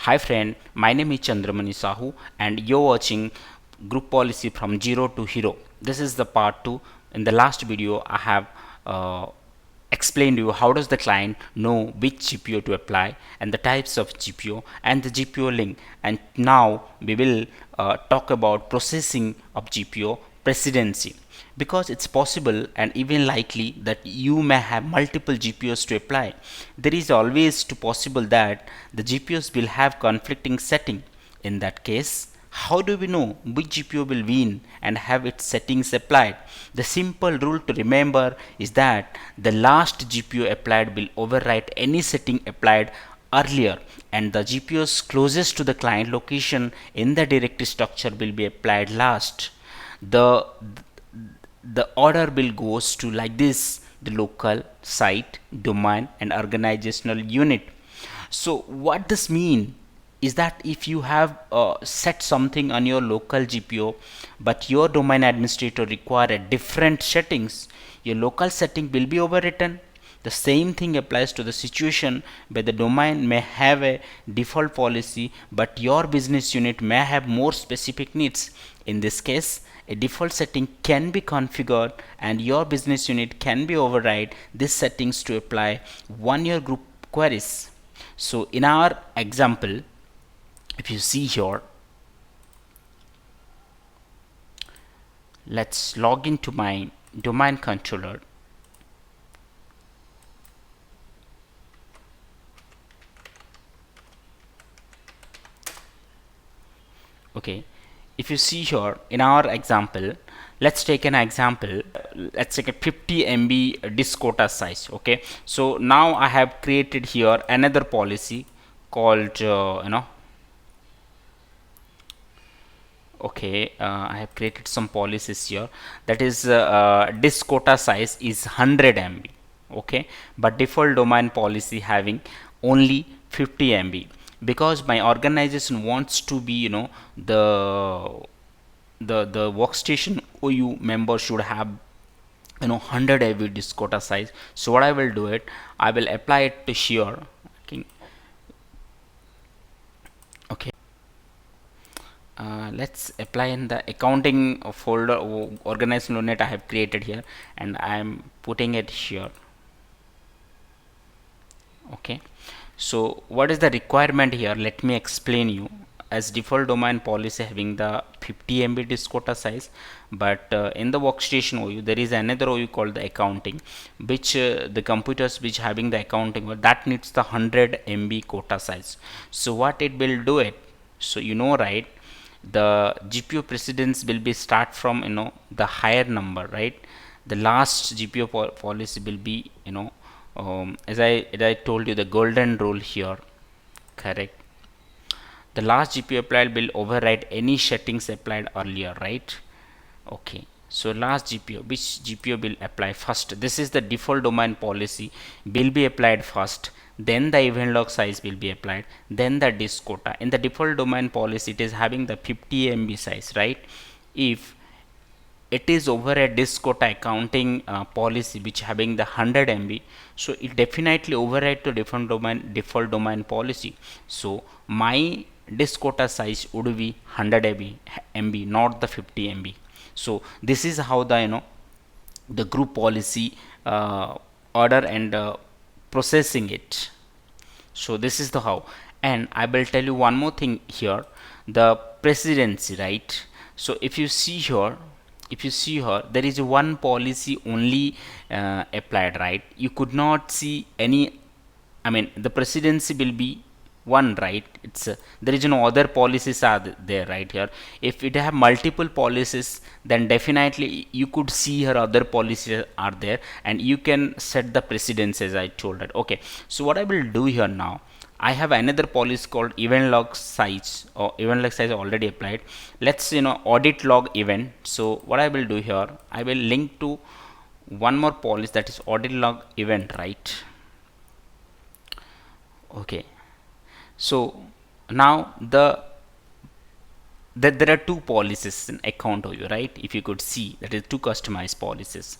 Hi friend, my name is Chandramani Sahu and you're watching Group Policy from Zero to Hero. This is the part 2. In the last video I have uh, explained to you how does the client know which GPO to apply and the types of GPO and the GPO link, and now we will talk about processing of GPO presidency, because it's possible and even likely that you may have multiple GPOs to apply. There is always to possible that the GPOs will have conflicting setting. In that case, how do we know which GPO will win and have its settings applied? The simple rule to remember is that the last GPO applied will overwrite any setting applied earlier, and the GPOs closest to the client location in the directory structure will be applied last. The the order will goes to like this: the local, site, domain and organizational unit. So what this mean is that if you have set something on your local GPO but your domain administrator require a different settings, your local setting will be overwritten. The same thing applies to the situation where the domain may have a default policy but your business unit may have more specific needs. In this case, a default setting can be configured and your business unit can be override these settings to apply one-year group queries. So in our example, if you see here, let's log into my domain controller. Okay, if you see here in our example, let's take an example. Let's take a 50 MB disk quota size. Okay, so now I have created here another policy called okay, I have created some policies here. That is disk quota size is 100 MB. Okay, but default domain policy having only 50 MB, because my organization wants to be, the workstation OU member should have 100 MB disk quota size. So what I will do it, I will apply it to here. Okay, okay. Let's apply in the accounting folder organization unit I have created here, and I am putting it here. Okay, so what is the requirement here? Let me explain you. As default domain policy having the 50 MB disk quota size, but in the workstation OU there is another OU called the accounting, which the computers which having the accounting that needs the 100 MB quota size. So what it will do it? So right, the GPU precedence will be start from the higher number, right? The last GPU policy will be as I told you, the golden rule here, correct? The last GPU applied will override any settings applied earlier, right? Okay, so last GPU, which GPU will apply first? This is the default domain policy, will be applied first, then the event log size will be applied, then the disk quota. In the default domain policy, it is having the 50 MB size, right? If it is over a disk quota accounting policy which having the 100 MB, so it definitely override to different domain default domain policy. So my disk quota size would be 100 MB, not the 50 MB. So this is how the group policy order and processing it. So this is the how. And I will tell you one more thing here, the presidency, right? So if you see here there is one policy only applied, right? You could not see any, I mean the presidency will be one, right? It's there is no other policies are there, right? Here if it have multiple policies, then definitely you could see here other policies are there and you can set the precedence as I told it. Okay, so what I will do here now, I have another policy called event log size, or event log size already applied. Let's audit log event. So what I will do here, I will link to one more policy, that is audit log event, right? Okay, so now there are two policies in account OU, right? If you could see, that is two customized policies.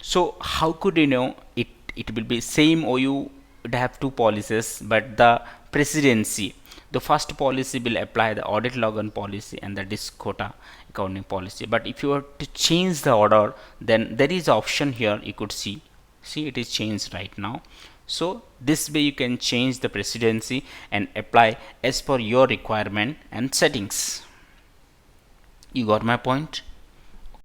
So how could it will be same OU would have two policies, but the presidency, the first policy will apply the audit login policy and the disk quota accounting policy. But if you were to change the order, then there is option here, you could see it is changed right now. So this way you can change the precedency and apply as per your requirement and settings. You got my point?